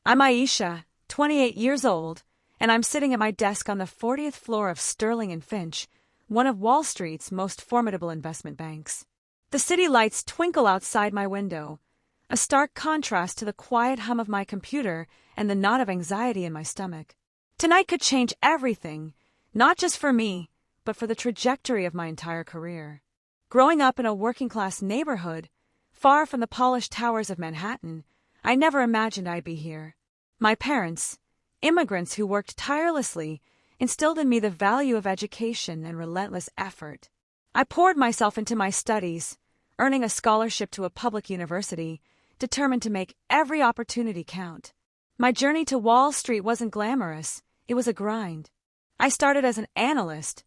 I'm Aisha, 28 years old, and I'm sitting at my desk on the 40th floor of Sterling and Finch, one of Wall Street's most formidable investment banks. The city lights twinkle outside my window, a stark contrast to the quiet hum of my computer and the knot of anxiety in my stomach. Tonight could change everything, not just for me, but for the trajectory of my entire career. Growing up in a working-class neighborhood, far from the polished towers of Manhattan, I never imagined I'd be here. My parents, immigrants who worked tirelessly, instilled in me the value of education and relentless effort. I poured myself into my studies, earning a scholarship to a public university, determined to make every opportunity count. My journey to Wall Street wasn't glamorous, it was a grind. I started as an analyst,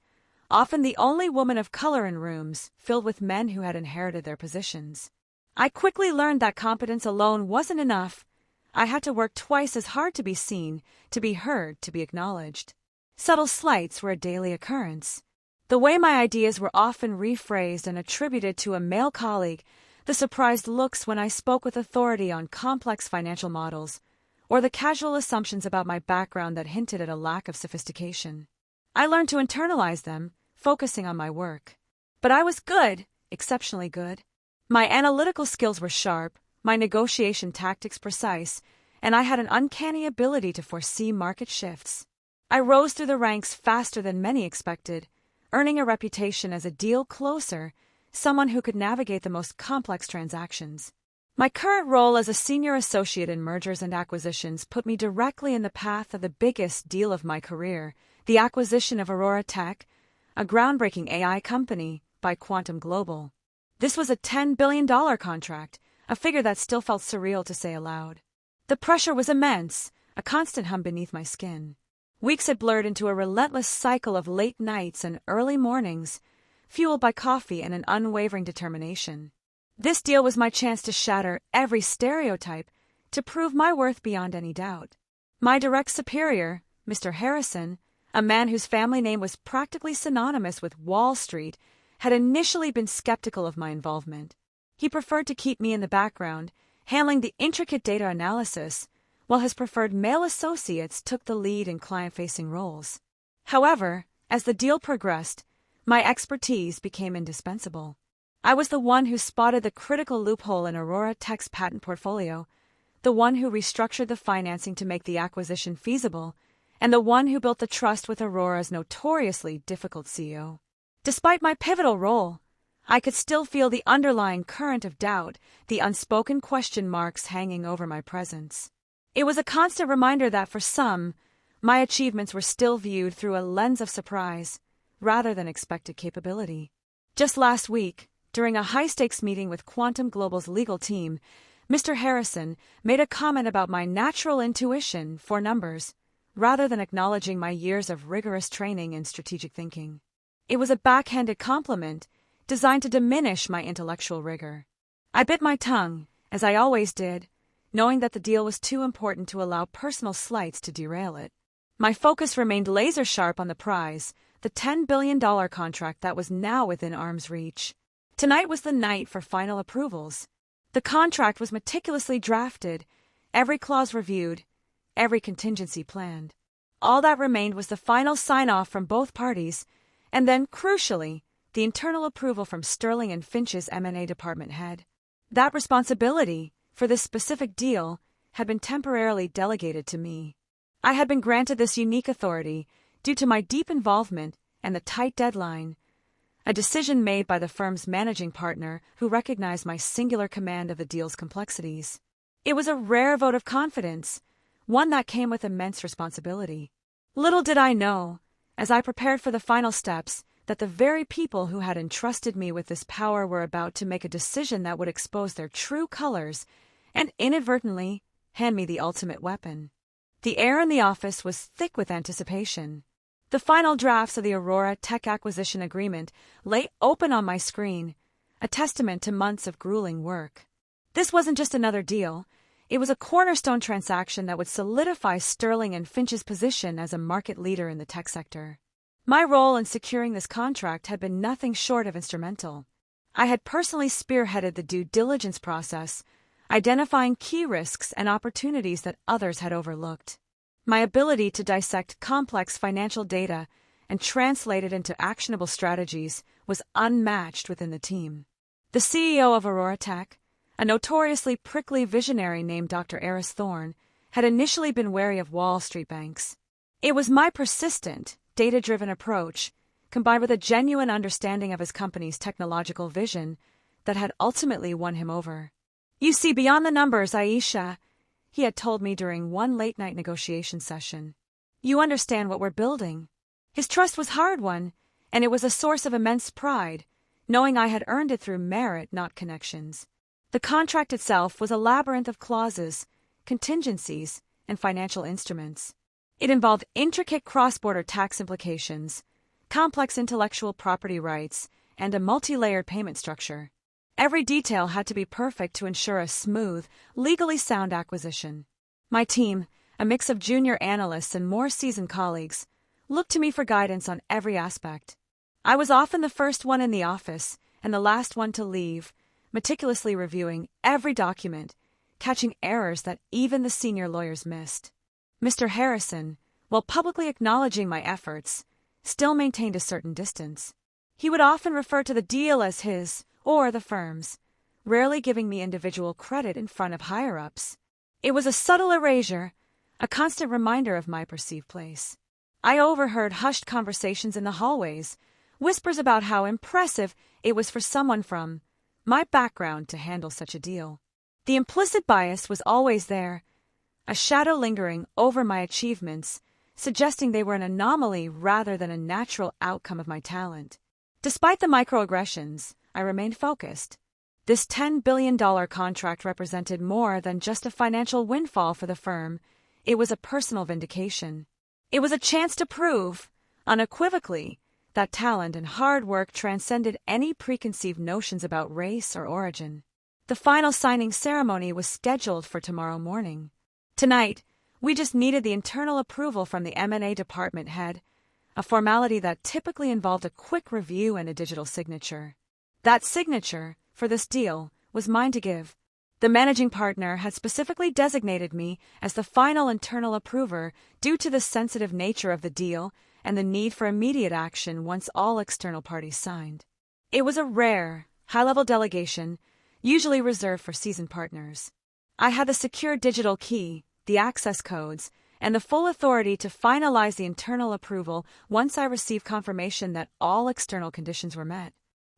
often the only woman of color in rooms filled with men who had inherited their positions. I quickly learned that competence alone wasn't enough. I had to work twice as hard to be seen, to be heard, to be acknowledged. Subtle slights were a daily occurrence. The way my ideas were often rephrased and attributed to a male colleague, the surprised looks when I spoke with authority on complex financial models, or the casual assumptions about my background that hinted at a lack of sophistication. I learned to internalize them, focusing on my work. But I was good, exceptionally good. My analytical skills were sharp, my negotiation tactics precise, and I had an uncanny ability to foresee market shifts. I rose through the ranks faster than many expected, earning a reputation as a deal closer, someone who could navigate the most complex transactions. My current role as a senior associate in mergers and acquisitions put me directly in the path of the biggest deal of my career, the acquisition of Aurora Tech, a groundbreaking AI company, by Quantum Global. This was a $10 billion contract, a figure that still felt surreal to say aloud. The pressure was immense, a constant hum beneath my skin. Weeks had blurred into a relentless cycle of late nights and early mornings, fueled by coffee and an unwavering determination. This deal was my chance to shatter every stereotype, to prove my worth beyond any doubt. My direct superior, Mr. Harrison, a man whose family name was practically synonymous with Wall Street, had initially been skeptical of my involvement. He preferred to keep me in the background, handling the intricate data analysis, while his preferred male associates took the lead in client-facing roles. However, as the deal progressed, my expertise became indispensable. I was the one who spotted the critical loophole in Aurora Tech's patent portfolio, the one who restructured the financing to make the acquisition feasible, and the one who built the trust with Aurora's notoriously difficult CEO. Despite my pivotal role, I could still feel the underlying current of doubt, the unspoken question marks hanging over my presence. It was a constant reminder that for some, my achievements were still viewed through a lens of surprise, rather than expected capability. Just last week, during a high-stakes meeting with Quantum Global's legal team, Mr. Harrison made a comment about my natural intuition for numbers, rather than acknowledging my years of rigorous training in strategic thinking. It was a backhanded compliment, designed to diminish my intellectual rigor. I bit my tongue, as I always did, knowing that the deal was too important to allow personal slights to derail it. My focus remained laser-sharp on the prize, the $10 billion contract that was now within arm's reach. Tonight was the night for final approvals. The contract was meticulously drafted, every clause reviewed, every contingency planned. All that remained was the final sign-off from both parties, and then, crucially, the internal approval from Sterling and Finch's M&A department head. That responsibility, for this specific deal, had been temporarily delegated to me. I had been granted this unique authority due to my deep involvement and the tight deadline, a decision made by the firm's managing partner who recognized my singular command of the deal's complexities. It was a rare vote of confidence, one that came with immense responsibility. Little did I know, as I prepared for the final steps, that the very people who had entrusted me with this power were about to make a decision that would expose their true colors and inadvertently hand me the ultimate weapon. The air in the office was thick with anticipation. The final drafts of the Aurora Tech acquisition agreement lay open on my screen, a testament to months of grueling work. This wasn't just another deal. It was a cornerstone transaction that would solidify Sterling and Finch's position as a market leader in the tech sector. My role in securing this contract had been nothing short of instrumental. I had personally spearheaded the due diligence process, identifying key risks and opportunities that others had overlooked. My ability to dissect complex financial data and translate it into actionable strategies was unmatched within the team. The CEO of Aurora Tech, a notoriously prickly visionary named Dr. Eris Thorne, had initially been wary of Wall Street banks. It was my persistent, data-driven approach, combined with a genuine understanding of his company's technological vision, that had ultimately won him over. "You see beyond the numbers, Aisha," he had told me during one late-night negotiation session. "You understand what we're building." His trust was hard-won, and it was a source of immense pride, knowing I had earned it through merit, not connections. The contract itself was a labyrinth of clauses, contingencies, and financial instruments. It involved intricate cross-border tax implications, complex intellectual property rights, and a multi-layered payment structure. Every detail had to be perfect to ensure a smooth, legally sound acquisition. My team, a mix of junior analysts and more seasoned colleagues, looked to me for guidance on every aspect. I was often the first one in the office and the last one to leave, meticulously reviewing every document, catching errors that even the senior lawyers missed. Mr. Harrison, while publicly acknowledging my efforts, still maintained a certain distance. He would often refer to the deal as his or the firm's, rarely giving me individual credit in front of higher-ups. It was a subtle erasure, a constant reminder of my perceived place. I overheard hushed conversations in the hallways, whispers about how impressive it was for someone from my background to handle such a deal. The implicit bias was always there, a shadow lingering over my achievements, suggesting they were an anomaly rather than a natural outcome of my talent. Despite the microaggressions, I remained focused. This $10 billion contract represented more than just a financial windfall for the firm. It was a personal vindication. It was a chance to prove, unequivocally, that talent and hard work transcended any preconceived notions about race or origin. The final signing ceremony was scheduled for tomorrow morning. Tonight, we just needed the internal approval from the M&A department head, a formality that typically involved a quick review and a digital signature. That signature, for this deal, was mine to give. The managing partner had specifically designated me as the final internal approver due to the sensitive nature of the deal and the need for immediate action once all external parties signed. It was a rare, high-level delegation, usually reserved for seasoned partners. I had the secure digital key, the access codes, and the full authority to finalize the internal approval once I received confirmation that all external conditions were met.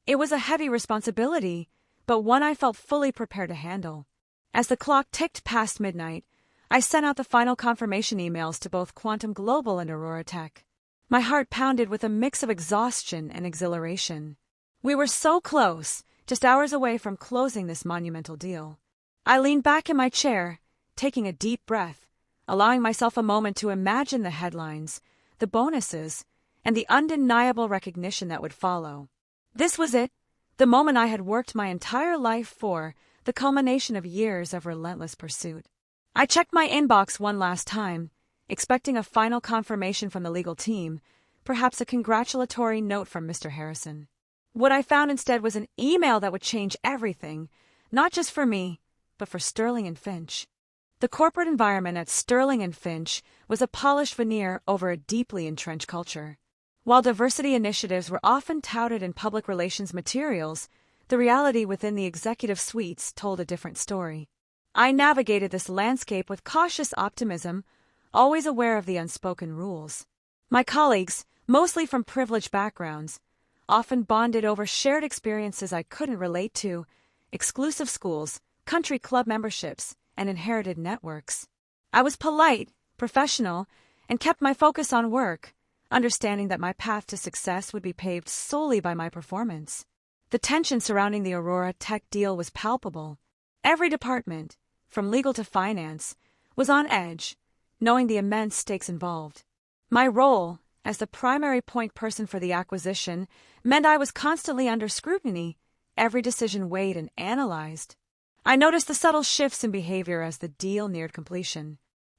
It was a heavy responsibility, but one I felt fully prepared to handle. As the clock ticked past midnight, I sent out the final confirmation emails to both Quantum Global and Aurora Tech. My heart pounded with a mix of exhaustion and exhilaration. We were so close, just hours away from closing this monumental deal. I leaned back in my chair, taking a deep breath, allowing myself a moment to imagine the headlines, the bonuses, and the undeniable recognition that would follow. This was it, the moment I had worked my entire life for, the culmination of years of relentless pursuit. I checked my inbox one last time, expecting a final confirmation from the legal team, perhaps a congratulatory note from Mr. Harrison. What I found instead was an email that would change everything, not just for me, but for Sterling and Finch. The corporate environment at Sterling and Finch was a polished veneer over a deeply entrenched culture. While diversity initiatives were often touted in public relations materials, the reality within the executive suites told a different story. I navigated this landscape with cautious optimism, always aware of the unspoken rules. My colleagues, mostly from privileged backgrounds, often bonded over shared experiences I couldn't relate to, exclusive schools, country club memberships, and inherited networks. I was polite, professional, and kept my focus on work, understanding that my path to success would be paved solely by my performance. The tension surrounding the Aurora Tech deal was palpable. Every department, from legal to finance, was on edge, knowing the immense stakes involved. My role, as the primary point person for the acquisition, meant I was constantly under scrutiny, every decision weighed and analyzed. I noticed the subtle shifts in behavior as the deal neared completion.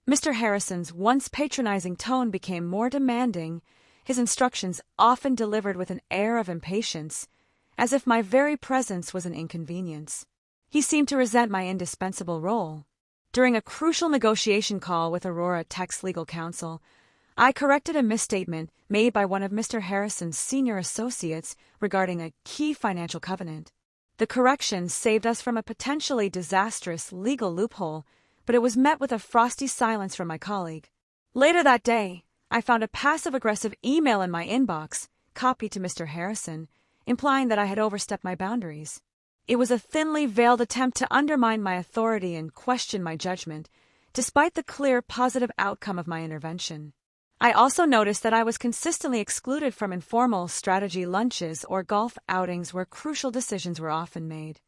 Mr. Harrison's once patronizing tone became more demanding, his instructions often delivered with an air of impatience, as if my very presence was an inconvenience. He seemed to resent my indispensable role. During a crucial negotiation call with Aurora Tech's legal counsel, I corrected a misstatement made by one of Mr. Harrison's senior associates regarding a key financial covenant. The correction saved us from a potentially disastrous legal loophole, but it was met with a frosty silence from my colleague. Later that day, I found a passive-aggressive email in my inbox, copied to Mr. Harrison, implying that I had overstepped my boundaries. It was a thinly veiled attempt to undermine my authority and question my judgment, despite the clear positive outcome of my intervention. I also noticed that I was consistently excluded from informal strategy lunches or golf outings where crucial decisions were often made.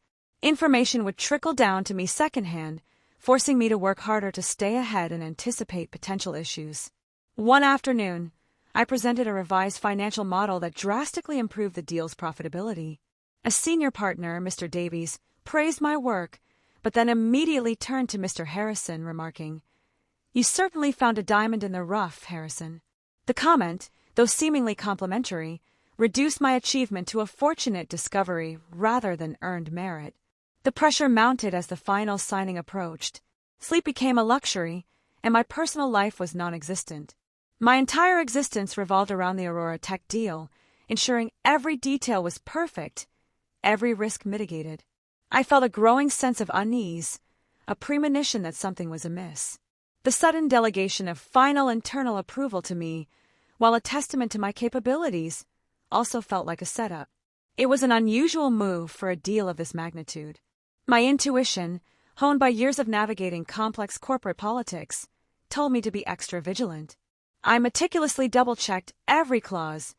Information would trickle down to me secondhand, forcing me to work harder to stay ahead and anticipate potential issues. One afternoon, I presented a revised financial model that drastically improved the deal's profitability. A senior partner, Mr. Davies, praised my work, but then immediately turned to Mr. Harrison, remarking, "You certainly found a diamond in the rough, Harrison." The comment, though seemingly complimentary, reduced my achievement to a fortunate discovery rather than earned merit. The pressure mounted as the final signing approached. Sleep became a luxury, and my personal life was non-existent. My entire existence revolved around the Aurora Tech deal, ensuring every detail was perfect, every risk mitigated. I felt a growing sense of unease, a premonition that something was amiss. The sudden delegation of final internal approval to me, while a testament to my capabilities, also felt like a setup. It was an unusual move for a deal of this magnitude. My intuition, honed by years of navigating complex corporate politics, told me to be extra vigilant. I meticulously double-checked every clause,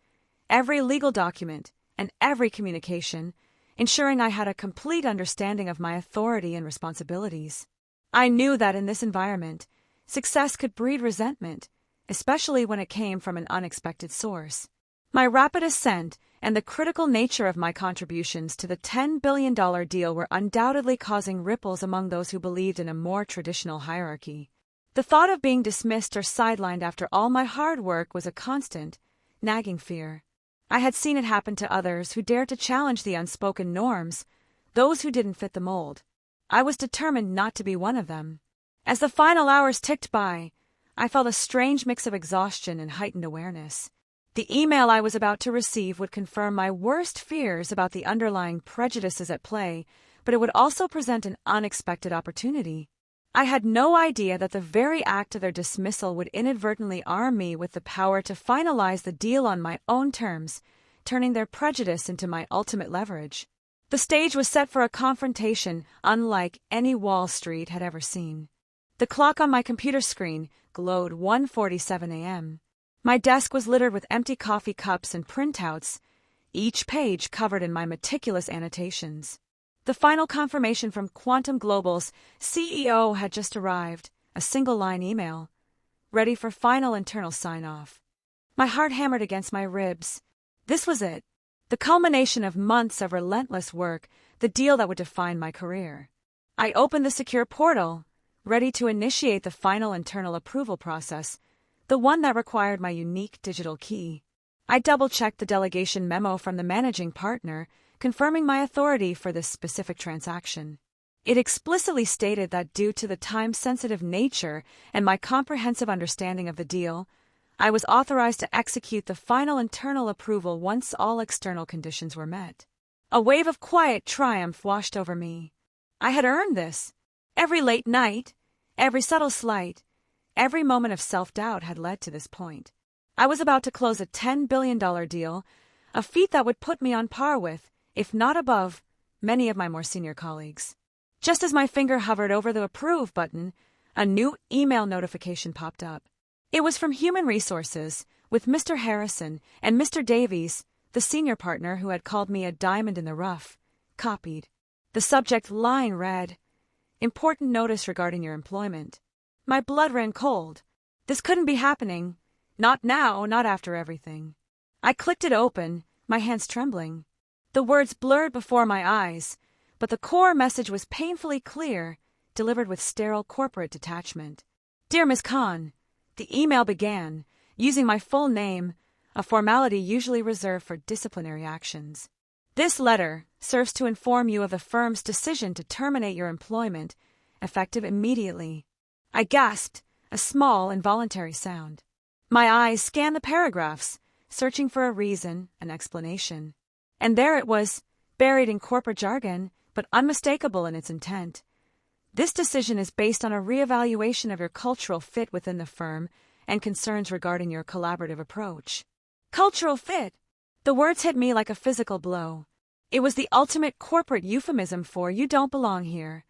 every legal document, and every communication, ensuring I had a complete understanding of my authority and responsibilities. I knew that in this environment, success could breed resentment, especially when it came from an unexpected source. My rapid ascent and the critical nature of my contributions to the $10 billion deal were undoubtedly causing ripples among those who believed in a more traditional hierarchy. The thought of being dismissed or sidelined after all my hard work was a constant, nagging fear. I had seen it happen to others who dared to challenge the unspoken norms, those who didn't fit the mold. I was determined not to be one of them. As the final hours ticked by, I felt a strange mix of exhaustion and heightened awareness. The email I was about to receive would confirm my worst fears about the underlying prejudices at play, but it would also present an unexpected opportunity. I had no idea that the very act of their dismissal would inadvertently arm me with the power to finalize the deal on my own terms, turning their prejudice into my ultimate leverage. The stage was set for a confrontation unlike any Wall Street had ever seen. The clock on my computer screen glowed 1:47 a.m. My desk was littered with empty coffee cups and printouts, each page covered in my meticulous annotations. The final confirmation from Quantum Global's CEO had just arrived, a single-line email, ready for final internal sign-off. My heart hammered against my ribs. This was it, the culmination of months of relentless work, the deal that would define my career. I opened the secure portal, ready to initiate the final internal approval process, the one that required my unique digital key. I double-checked the delegation memo from the managing partner, confirming my authority for this specific transaction. It explicitly stated that due to the time-sensitive nature and my comprehensive understanding of the deal, I was authorized to execute the final internal approval once all external conditions were met. A wave of quiet triumph washed over me. I had earned this. Every late night, every subtle slight, every moment of self-doubt had led to this point. I was about to close a $10 billion deal, a feat that would put me on par with, if not above, many of my more senior colleagues. Just as my finger hovered over the approve button, a new email notification popped up. It was from Human Resources, with Mr. Harrison and Mr. Davies, the senior partner who had called me a diamond in the rough, copied. The subject line read, "Important notice regarding your employment." My blood ran cold. This couldn't be happening. Not now, not after everything. I clicked it open, my hands trembling. The words blurred before my eyes, but the core message was painfully clear, delivered with sterile corporate detachment. "Dear Ms. Khan," the email began, using my full name, a formality usually reserved for disciplinary actions. "This letter, serves to inform you of the firm's decision to terminate your employment, effective immediately. I gasped, a small, involuntary sound. My eyes scanned the paragraphs, searching for a reason, an explanation. And there it was, buried in corporate jargon, but unmistakable in its intent. This decision is based on a reevaluation of your cultural fit within the firm and concerns regarding your collaborative approach. Cultural fit! The words hit me like a physical blow. It was the ultimate corporate euphemism for "you don't belong here."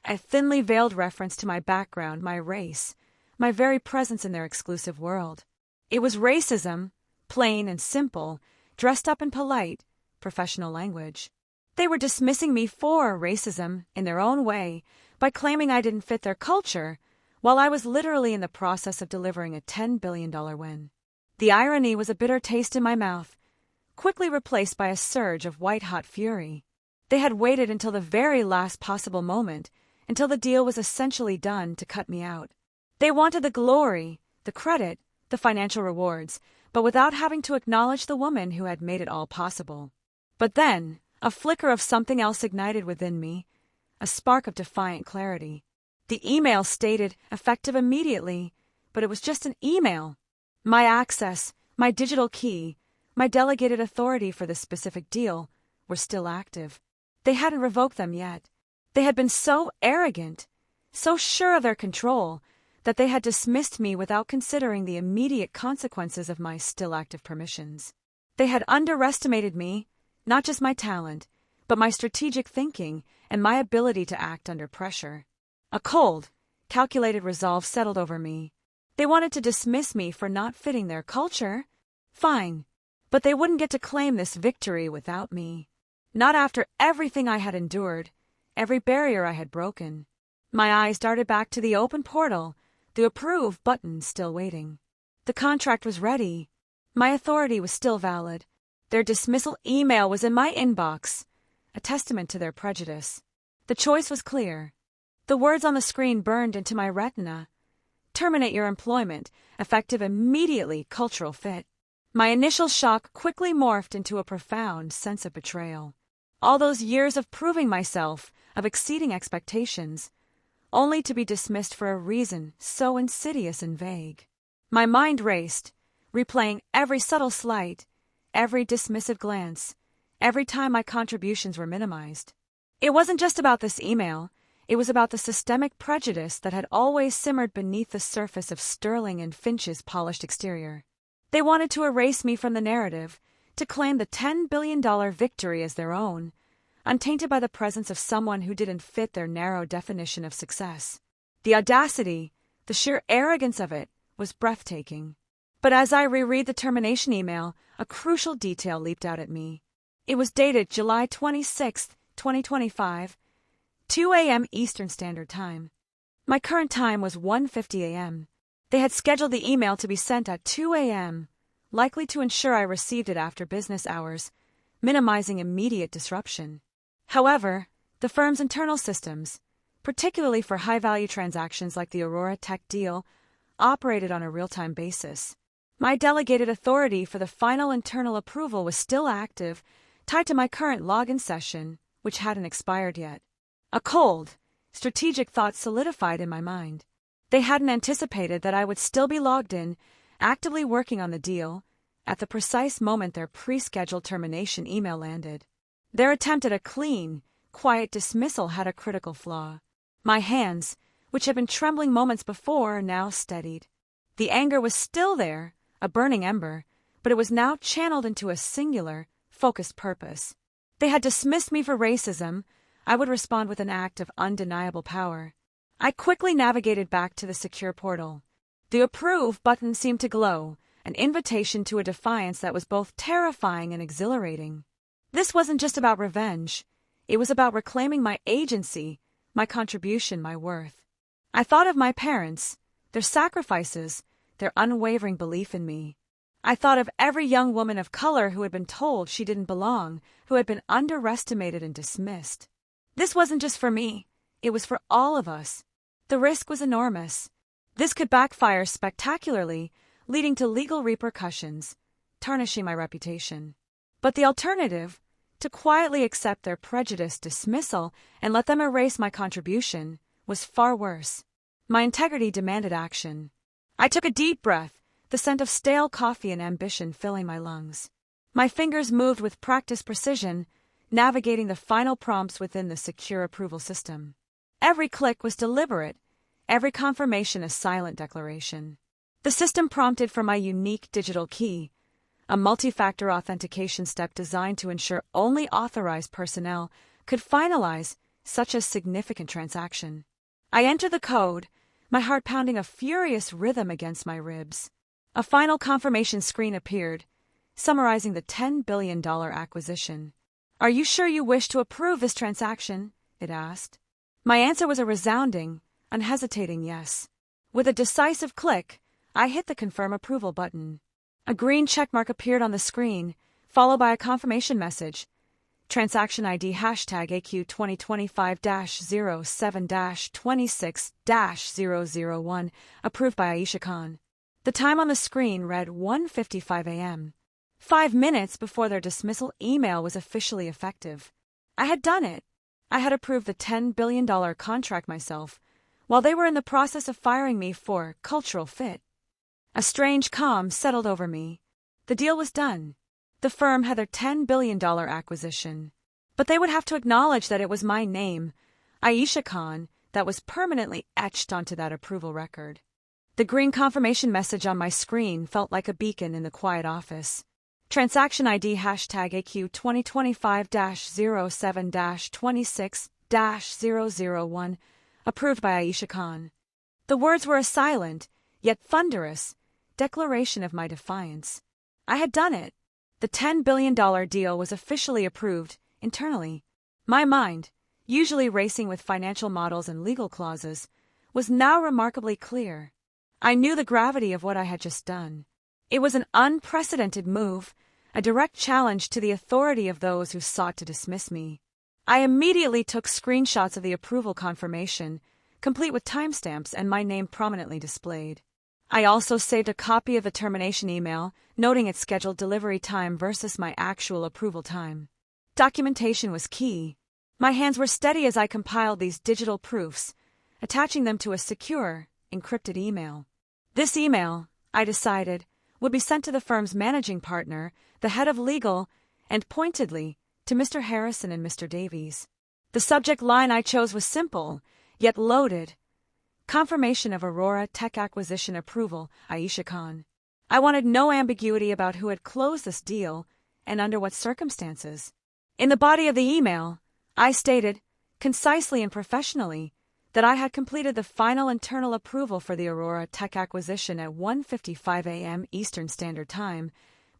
A thinly veiled reference to my background, my race, my very presence in their exclusive world. It was racism, plain and simple, dressed up in polite, professional language. They were dismissing me for racism in their own way by claiming I didn't fit their culture, while I was literally in the process of delivering a $10 billion win. The irony was a bitter taste in my mouth, quickly replaced by a surge of white-hot fury. They had waited until the very last possible moment, until the deal was essentially done, to cut me out. They wanted the glory, the credit, the financial rewards, but without having to acknowledge the woman who had made it all possible. But then, a flicker of something else ignited within me, a spark of defiant clarity. The email stated effective immediately, but it was just an email. My access, my digital key, my delegated authority for this specific deal were still active. They hadn't revoked them yet. They had been so arrogant, so sure of their control, that they had dismissed me without considering the immediate consequences of my still active permissions. They had underestimated me, not just my talent, but my strategic thinking and my ability to act under pressure. A cold, calculated resolve settled over me. They wanted to dismiss me for not fitting their culture? Fine, but they wouldn't get to claim this victory without me. Not after everything I had endured, every barrier I had broken. My eyes darted back to the open portal, the approve button still waiting. The contract was ready. My authority was still valid. Their dismissal email was in my inbox, a testament to their prejudice. The choice was clear. The words on the screen burned into my retina. Terminate your employment, effective immediately, cultural fit. My initial shock quickly morphed into a profound sense of betrayal. All those years of proving myself, of exceeding expectations, only to be dismissed for a reason so insidious and vague. My mind raced, replaying every subtle slight, every dismissive glance, every time my contributions were minimized. It wasn't just about this email. It was about the systemic prejudice that had always simmered beneath the surface of Sterling and Finch's polished exterior. They wanted to erase me from the narrative, to claim the $10 billion victory as their own, untainted by the presence of someone who didn't fit their narrow definition of success. The audacity, the sheer arrogance of it, was breathtaking. But as I reread the termination email, a crucial detail leaped out at me. It was dated July 26, 2025, 2 a.m. Eastern Standard Time. My current time was 1:50 a.m. They had scheduled the email to be sent at 2 a.m., likely to ensure I received it after business hours, minimizing immediate disruption. However, the firm's internal systems, particularly for high-value transactions like the Aurora Tech deal, operated on a real-time basis. My delegated authority for the final internal approval was still active, tied to my current login session, which hadn't expired yet. A cold, strategic thought solidified in my mind. They hadn't anticipated that I would still be logged in, actively working on the deal, at the precise moment their pre-scheduled termination email landed. Their attempt at a clean, quiet dismissal had a critical flaw. My hands, which had been trembling moments before, now steadied. The anger was still there, a burning ember, but it was now channeled into a singular, focused purpose. They had dismissed me for racism. I would respond with an act of undeniable power. I quickly navigated back to the secure portal. The approve button seemed to glow, an invitation to a defiance that was both terrifying and exhilarating. This wasn't just about revenge. It was about reclaiming my agency, my contribution, my worth. I thought of my parents, their sacrifices, their unwavering belief in me. I thought of every young woman of color who had been told she didn't belong, who had been underestimated and dismissed. This wasn't just for me. It was for all of us. The risk was enormous. This could backfire spectacularly, leading to legal repercussions, tarnishing my reputation. But the alternative, to quietly accept their prejudice dismissal and let them erase my contribution was far worse. My integrity demanded action. I took a deep breath, the scent of stale coffee and ambition filling my lungs. My fingers moved with practiced precision, navigating the final prompts within the secure approval system. Every click was deliberate, every confirmation a silent declaration. The system prompted for my unique digital key, a multi-factor authentication step designed to ensure only authorized personnel could finalize such a significant transaction. I entered the code, my heart pounding a furious rhythm against my ribs. A final confirmation screen appeared, summarizing the $10 billion acquisition. "Are you sure you wish to approve this transaction?" it asked. My answer was a resounding, unhesitating yes. With a decisive click, I hit the confirm approval button. A green checkmark appeared on the screen, followed by a confirmation message. Transaction ID #AQ 2025-07-26-001, approved by Aisha Khan. The time on the screen read 1:55 a.m. 5 minutes before their dismissal email was officially effective. I had done it. I had approved the $10 billion contract myself, while they were in the process of firing me for cultural fit. A strange calm settled over me. The deal was done. The firm had their $10 billion acquisition. But they would have to acknowledge that it was my name, Aisha Khan, that was permanently etched onto that approval record. The green confirmation message on my screen felt like a beacon in the quiet office. Transaction ID #AQ 2025-07-26-001, approved by Aisha Khan. The words were a silent, yet thunderous, declaration of my defiance. I had done it. The $10 billion deal was officially approved, internally. My mind, usually racing with financial models and legal clauses, was now remarkably clear. I knew the gravity of what I had just done. It was an unprecedented move, a direct challenge to the authority of those who sought to dismiss me. I immediately took screenshots of the approval confirmation, complete with timestamps and my name prominently displayed. I also saved a copy of the termination email, noting its scheduled delivery time versus my actual approval time. Documentation was key. My hands were steady as I compiled these digital proofs, attaching them to a secure, encrypted email. This email, I decided, would be sent to the firm's managing partner, the head of legal, and pointedly, to Mr. Harrison and Mr. Davies. The subject line I chose was simple, yet loaded. Confirmation of Aurora Tech Acquisition Approval, Aisha Khan. I wanted no ambiguity about who had closed this deal and under what circumstances. In the body of the email, I stated, concisely and professionally, that I had completed the final internal approval for the Aurora Tech acquisition at 1:55 a.m. Eastern Standard Time,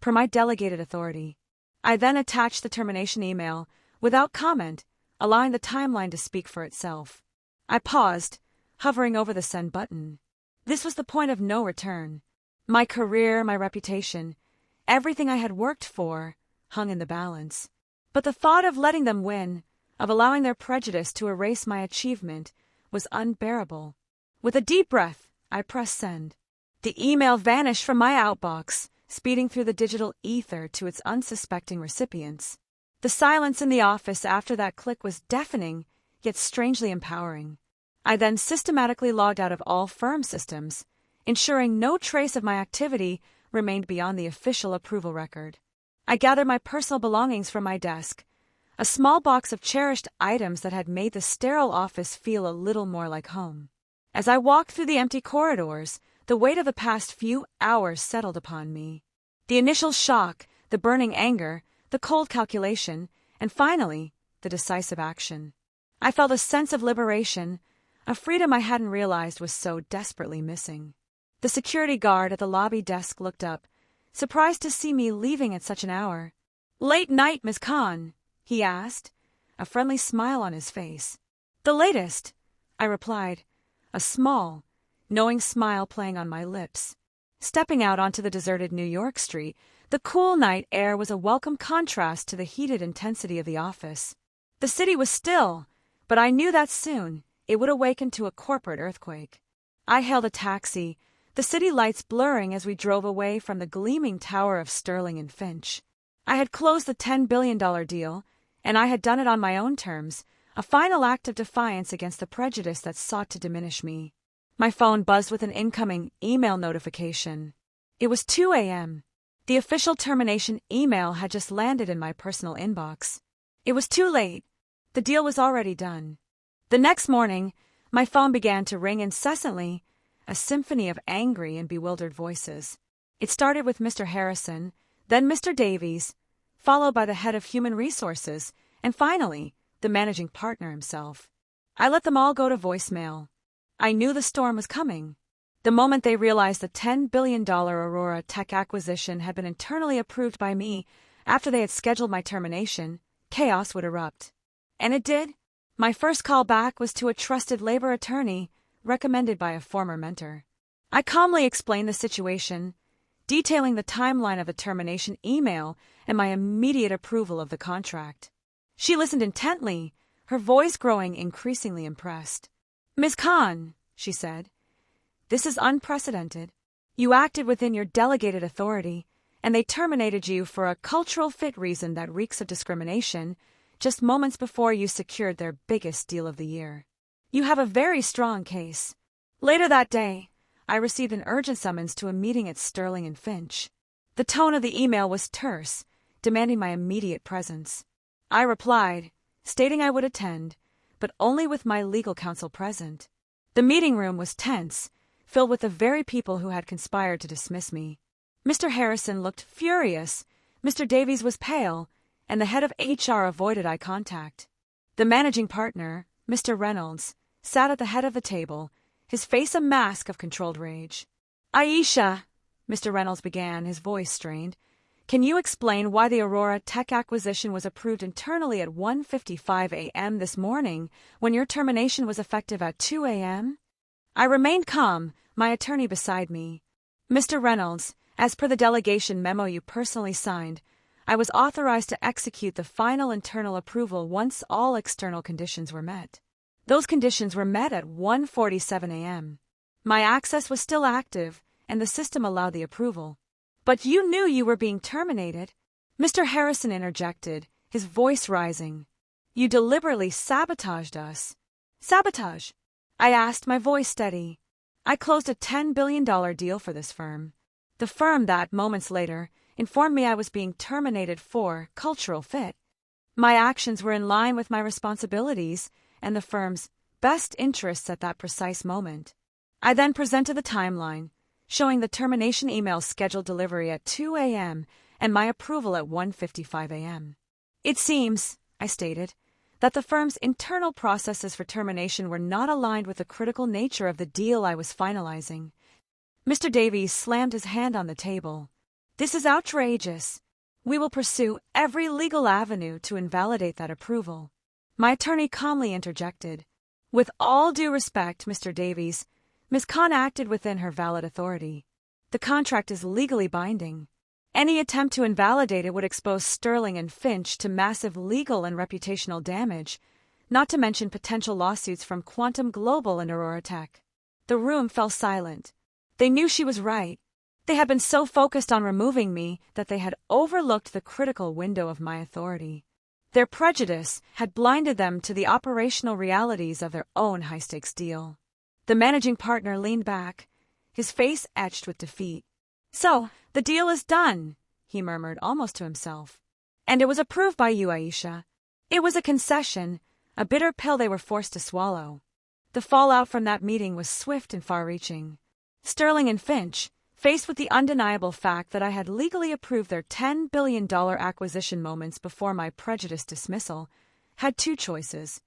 per my delegated authority. I then attached the termination email, without comment, allowing the timeline to speak for itself. I paused, hovering over the send button. This was the point of no return. My career, my reputation, everything I had worked for, hung in the balance. But the thought of letting them win, of allowing their prejudice to erase my achievement, was unbearable. With a deep breath, I pressed send. The email vanished from my outbox, speeding through the digital ether to its unsuspecting recipients. The silence in the office after that click was deafening, yet strangely empowering. I then systematically logged out of all firm systems, ensuring no trace of my activity remained beyond the official approval record. I gathered my personal belongings from my desk, a small box of cherished items that had made the sterile office feel a little more like home. As I walked through the empty corridors, the weight of the past few hours settled upon me. The initial shock, the burning anger, the cold calculation, and finally, the decisive action. I felt a sense of liberation, a freedom I hadn't realized was so desperately missing. The security guard at the lobby desk looked up, surprised to see me leaving at such an hour. "Late night, Ms. Khan?" he asked, a friendly smile on his face. "The latest," I replied, a small, knowing smile playing on my lips. Stepping out onto the deserted New York street, the cool night air was a welcome contrast to the heated intensity of the office. The city was still, but I knew that soon it would awaken to a corporate earthquake. I hailed a taxi, the city lights blurring as we drove away from the gleaming tower of Sterling and Finch. I had closed the $10 billion deal, And I had done it on my own terms, a final act of defiance against the prejudice that sought to diminish me. My phone buzzed with an incoming email notification. It was 2 a.m. The official termination email had just landed in my personal inbox. It was too late. The deal was already done. The next morning, my phone began to ring incessantly, a symphony of angry and bewildered voices. It started with Mr. Harrison, then Mr. Davies, followed by the head of human resources, and finally, the managing partner himself. I let them all go to voicemail. I knew the storm was coming. The moment they realized the $10 billion Aurora Tech acquisition had been internally approved by me after they had scheduled my termination, chaos would erupt. And it did. My first call back was to a trusted labor attorney recommended by a former mentor. I calmly explained the situation, detailing the timeline of the termination email and my immediate approval of the contract. She listened intently, her voice growing increasingly impressed. "Ms. Khan," she said, "this is unprecedented. You acted within your delegated authority, and they terminated you for a cultural fit reason that reeks of discrimination just moments before you secured their biggest deal of the year. You have a very strong case." Later that day, I received an urgent summons to a meeting at Sterling and Finch. The tone of the email was terse, demanding my immediate presence. I replied, stating I would attend, but only with my legal counsel present. The meeting room was tense, filled with the very people who had conspired to dismiss me. Mr. Harrison looked furious, Mr. Davies was pale, and the head of HR avoided eye contact. The managing partner, Mr. Reynolds, sat at the head of the table, his face a mask of controlled rage. "Aisha," Mr. Reynolds began, his voice strained, "can you explain why the Aurora Tech acquisition was approved internally at 1:55 a.m. this morning when your termination was effective at 2 a.m.? I remained calm, my attorney beside me. "Mr. Reynolds, as per the delegation memo you personally signed, I was authorized to execute the final internal approval once all external conditions were met. Those conditions were met at 1:47 a.m. My access was still active, and the system allowed the approval. But you knew you were being terminated," Mr. Harrison interjected, his voice rising. "You deliberately sabotaged us." "Sabotage?" I asked, my voice steady. "I closed a $10 billion deal for this firm. The firm that, moments later, informed me I was being terminated for cultural fit. My actions were in line with my responsibilities and the firm's best interests at that precise moment." I then presented the timeline, showing the termination email scheduled delivery at 2 a.m. and my approval at 1:55 a.m. "It seems," I stated, "that the firm's internal processes for termination were not aligned with the critical nature of the deal I was finalizing." Mr. Davies slammed his hand on the table. "This is outrageous. We will pursue every legal avenue to invalidate that approval." My attorney calmly interjected, "With all due respect, Mr. Davies, Ms. Khan acted within her valid authority. The contract is legally binding. Any attempt to invalidate it would expose Sterling and Finch to massive legal and reputational damage, not to mention potential lawsuits from Quantum Global and Aurora Tech." The room fell silent. They knew she was right. They had been so focused on removing me that they had overlooked the critical window of my authority. Their prejudice had blinded them to the operational realities of their own high-stakes deal. The managing partner leaned back, his face etched with defeat. "So, the deal is done," he murmured almost to himself. "And it was approved by you, Aisha." It was a concession, a bitter pill they were forced to swallow. The fallout from that meeting was swift and far-reaching. Sterling and Finch, faced with the undeniable fact that I had legally approved their $10 billion acquisition moments before my prejudice dismissal, had two choices: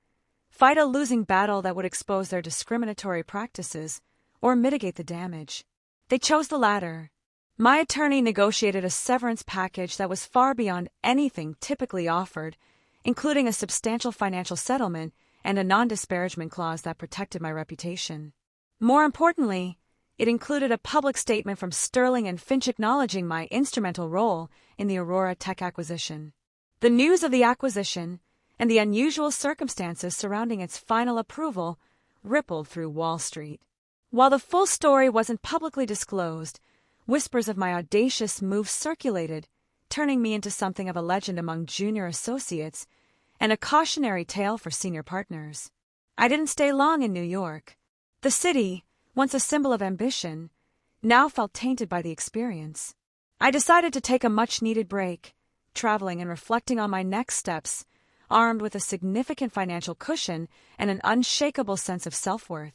fight a losing battle that would expose their discriminatory practices, or mitigate the damage. They chose the latter. My attorney negotiated a severance package that was far beyond anything typically offered, including a substantial financial settlement and a non-disparagement clause that protected my reputation. More importantly, it included a public statement from Sterling and Finch acknowledging my instrumental role in the Aurora Tech acquisition. The news of the acquisition and the unusual circumstances surrounding its final approval rippled through Wall Street. While the full story wasn't publicly disclosed, whispers of my audacious move circulated, turning me into something of a legend among junior associates and a cautionary tale for senior partners. I didn't stay long in New York. The city, once a symbol of ambition, now felt tainted by the experience. I decided to take a much-needed break, traveling and reflecting on my next steps, armed with a significant financial cushion and an unshakable sense of self-worth.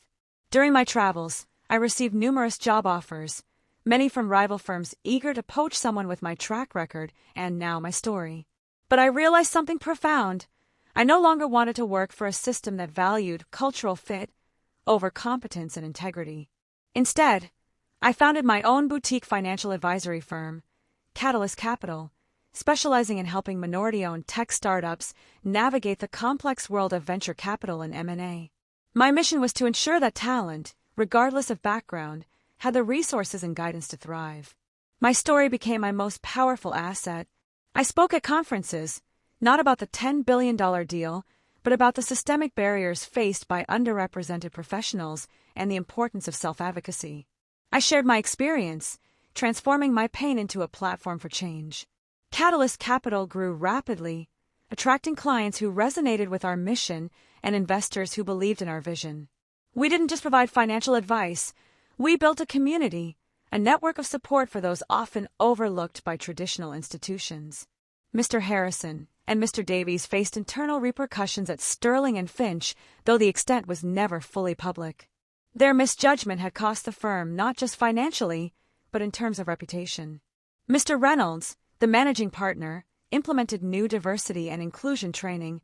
During my travels, I received numerous job offers, many from rival firms eager to poach someone with my track record and now my story. But I realized something profound. I no longer wanted to work for a system that valued cultural fit over competence and integrity. Instead, I founded my own boutique financial advisory firm, Catalyst Capital, specializing in helping minority-owned tech startups navigate the complex world of venture capital and M&A. My mission was to ensure that talent, regardless of background, had the resources and guidance to thrive. My story became my most powerful asset. I spoke at conferences, not about the $10 billion deal, but about the systemic barriers faced by underrepresented professionals and the importance of self-advocacy. I shared my experience, transforming my pain into a platform for change. Catalyst Capital grew rapidly, attracting clients who resonated with our mission and investors who believed in our vision. We didn't just provide financial advice, we built a community, a network of support for those often overlooked by traditional institutions. Mr. Harrison and Mr. Davies faced internal repercussions at Sterling and Finch, though the extent was never fully public. Their misjudgment had cost the firm not just financially, but in terms of reputation. Mr. Reynolds, the managing partner, implemented new diversity and inclusion training,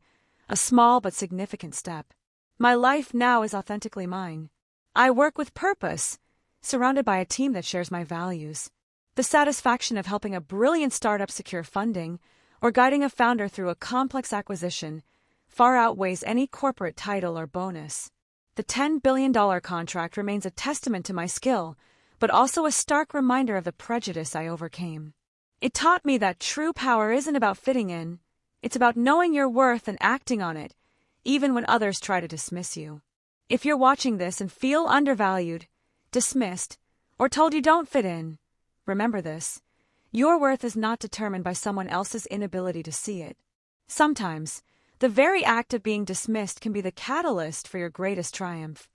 a small but significant step. My life now is authentically mine. I work with purpose, surrounded by a team that shares my values. The satisfaction of helping a brilliant startup secure funding or guiding a founder through a complex acquisition far outweighs any corporate title or bonus. The $10 billion contract remains a testament to my skill, but also a stark reminder of the prejudice I overcame. It taught me that true power isn't about fitting in, it's about knowing your worth and acting on it, even when others try to dismiss you. If you're watching this and feel undervalued, dismissed, or told you don't fit in, remember this: your worth is not determined by someone else's inability to see it. Sometimes, the very act of being dismissed can be the catalyst for your greatest triumph.